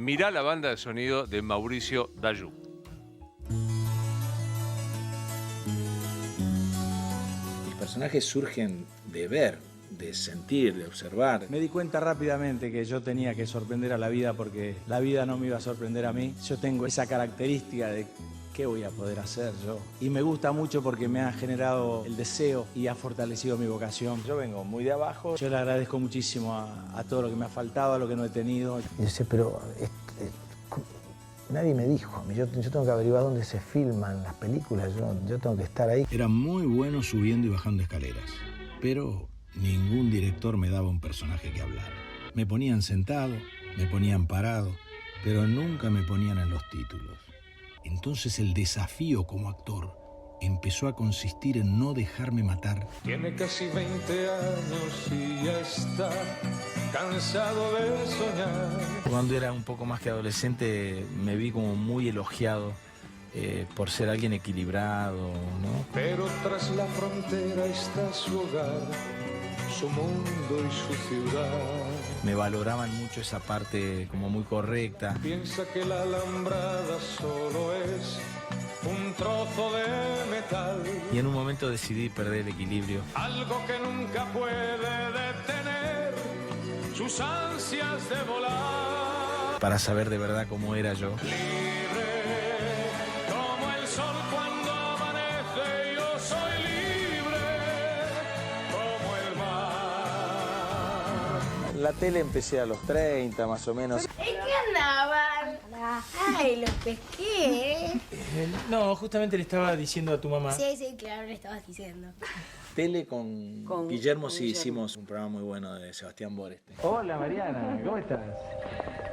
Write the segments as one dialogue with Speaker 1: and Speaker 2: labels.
Speaker 1: Mirá la banda de sonido de Mauricio Dayu.
Speaker 2: Mis personajes surgen de ver, de sentir, de observar.
Speaker 3: Me di cuenta rápidamente que yo tenía que sorprender a la vida porque la vida no me iba a sorprender a mí. Yo tengo esa característica de qué voy a poder hacer yo. Y me gusta mucho porque me ha generado el deseo y ha fortalecido mi vocación. Yo vengo muy de abajo. Yo le agradezco muchísimo a todo lo que me ha faltado, a lo que no he tenido.
Speaker 4: Y yo sé, pero nadie me dijo a mí. Yo tengo que averiguar dónde se filman las películas. Yo tengo que estar ahí.
Speaker 5: Era muy bueno subiendo y bajando escaleras, pero ningún director me daba un personaje que hablar. Me ponían sentado, me ponían parado, pero nunca me ponían en los títulos. Entonces el desafío como actor empezó a consistir en no dejarme matar.
Speaker 6: Tiene casi 20 años y ya está cansado de soñar.
Speaker 3: Cuando era un poco más que adolescente me vi como muy elogiado por ser alguien equilibrado, ¿no?
Speaker 6: Pero tras la frontera está su hogar, su mundo y su ciudad.
Speaker 3: Me valoraban mucho esa parte como muy correcta.
Speaker 6: Piensa que la alambrada solo es un trozo de metal.
Speaker 3: Y en un momento decidí perder el equilibrio.
Speaker 6: Algo que nunca puede detener sus ansias de volar.
Speaker 3: Para saber de verdad cómo era yo.
Speaker 6: Libre como el sol cuando amanece, yo soy libre como el mar.
Speaker 3: La tele empecé a los 30 más o menos.
Speaker 7: ¿En qué andaban? Ay, los pesqué.
Speaker 3: No, justamente le estaba diciendo a tu mamá.
Speaker 7: Sí, sí, claro, le estabas diciendo.
Speaker 2: Tele con Guillermo sí hicimos un programa muy bueno de Sebastián Boreste.
Speaker 3: Hola Mariana, ¿cómo estás?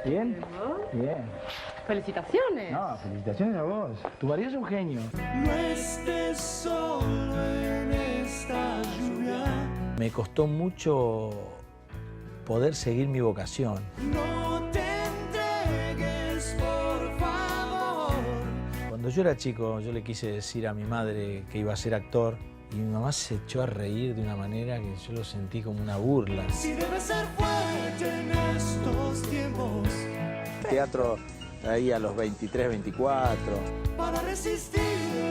Speaker 3: ¿Bien? Bien.
Speaker 8: ¡Felicitaciones!
Speaker 3: No, felicitaciones a vos. Tu marido es un genio.
Speaker 6: No estés solo en esta lluvia.
Speaker 4: Me costó mucho poder seguir mi vocación.
Speaker 6: No te entregues, por favor.
Speaker 4: Cuando yo era chico, yo le quise decir a mi madre que iba a ser actor y mi mamá se echó a reír de una manera que yo lo sentí como una burla.
Speaker 6: Si debes ser fuerte en estos tiempos.
Speaker 3: Teatro ahí a los 23, 24.
Speaker 6: Para resistir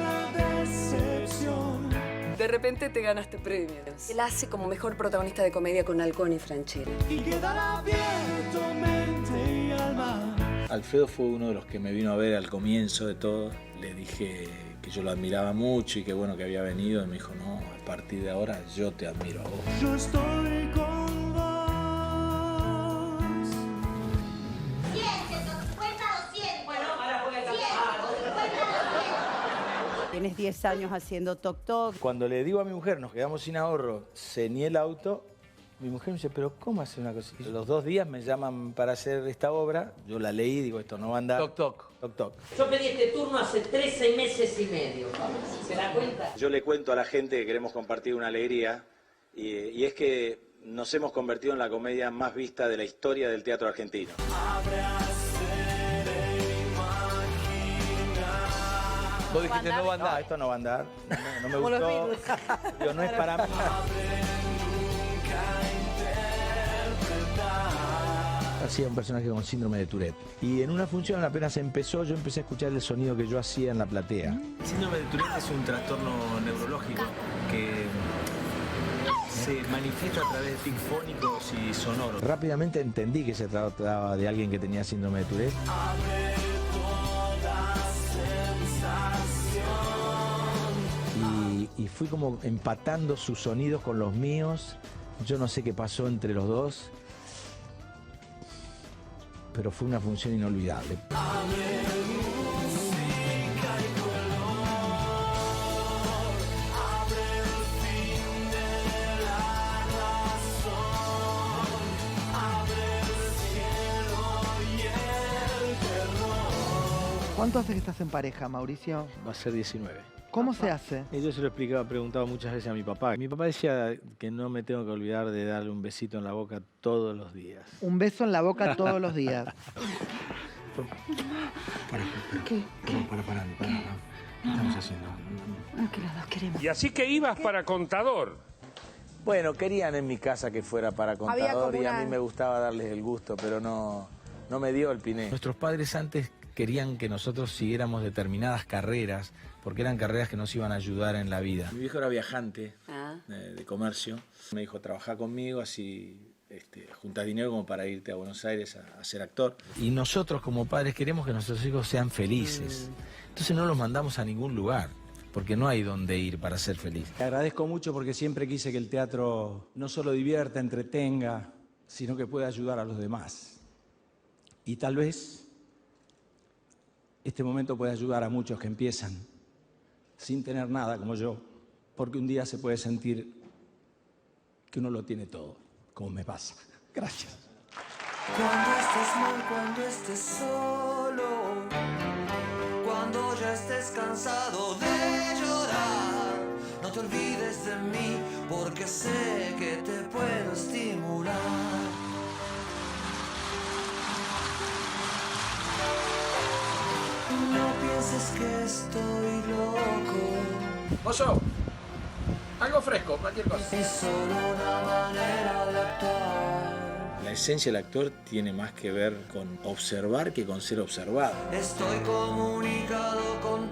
Speaker 6: la decepción.
Speaker 8: De repente te ganaste premios. Él hace como mejor protagonista de comedia con Halcón y Franchella.
Speaker 6: Y quedar abierto mente y alma.
Speaker 2: Alfredo fue uno de los que me vino a ver al comienzo de todo. Le dije que yo lo admiraba mucho y que bueno que había venido. Y me dijo, no, a partir de ahora yo te admiro a vos.
Speaker 6: Yo estoy con vos.
Speaker 7: 100, 150, 200. Bueno, ahora voy a 100, 150, 200.
Speaker 9: Tienes 10 años haciendo Toc Toc.
Speaker 3: Cuando le digo a mi mujer, nos quedamos sin ahorro, ceñé el auto, mi mujer me dice, pero ¿cómo hacer una cosa? Los 2 días me llaman para hacer esta obra, yo la leí, digo, esto no va a andar.
Speaker 1: Toc, toc.
Speaker 3: Toc, toc.
Speaker 10: Yo pedí este turno hace 13 meses y medio. ¿Se da cuenta?
Speaker 2: Yo le cuento a la gente que queremos compartir una alegría y es que nos hemos convertido en la comedia más vista de la historia del teatro argentino.
Speaker 1: Vos dijiste no va a
Speaker 3: No,
Speaker 1: andar.
Speaker 3: esto no va a andar, no me
Speaker 9: Como los
Speaker 3: gustó,
Speaker 9: Beatles.
Speaker 3: digo, no es para mí. Hacía un personaje con síndrome de Tourette. Y en una función apenas empezó, yo empecé a escuchar el sonido que yo hacía en la platea. El síndrome de Tourette es un trastorno neurológico que se manifiesta a través de tics fónicos y sonoros. Rápidamente entendí que se trataba de alguien que tenía síndrome de Tourette. Y fui como empatando sus sonidos con los míos. Yo no sé qué pasó entre los dos, pero fue una función inolvidable.
Speaker 11: ¿Cuánto hace que estás en pareja, Mauricio?
Speaker 3: Va a ser 19.
Speaker 11: ¿Cómo se hace?
Speaker 3: Y yo se lo explicaba, preguntaba muchas veces a mi papá. Mi papá decía que no me tengo que olvidar de darle un besito en la boca todos los días.
Speaker 11: Un beso en la boca todos los días.
Speaker 3: Para.
Speaker 9: ¿Qué?
Speaker 3: Para. ¿Qué estamos haciendo?
Speaker 9: Que los dos queremos.
Speaker 1: Y así que ibas para contador.
Speaker 3: Bueno, querían en mi casa que fuera para
Speaker 9: Había
Speaker 3: contador
Speaker 9: como
Speaker 3: y a
Speaker 9: una-
Speaker 3: mí me gustaba darles el gusto, pero no No me dio el piné. Nuestros padres antes querían que nosotros siguiéramos determinadas carreras, porque eran carreras que nos iban a ayudar en la vida.
Speaker 2: Mi viejo era viajante de comercio. Me dijo, trabajá conmigo, así juntás dinero como para irte a Buenos Aires a ser actor.
Speaker 3: Y nosotros como padres queremos que nuestros hijos sean felices. Entonces no los mandamos a ningún lugar, porque no hay dónde ir para ser feliz.
Speaker 12: Te agradezco mucho porque siempre quise que el teatro no solo divierta, entretenga, sino que pueda ayudar a los demás. Y tal vez este momento puede ayudar a muchos que empiezan sin tener nada como yo, porque un día se puede sentir que uno lo tiene todo, como me pasa. Gracias.
Speaker 13: Cuando estés mal, cuando estés solo, cuando ya estés cansado de llorar, no te olvides de mí, porque sé que te puedo estimular. No pienses que estoy loco.
Speaker 3: Oso, algo fresco, cualquier cosa.
Speaker 13: Es solo una manera de actuar.
Speaker 2: La esencia del actor tiene más que ver con observar que con ser observado.
Speaker 13: Estoy comunicado con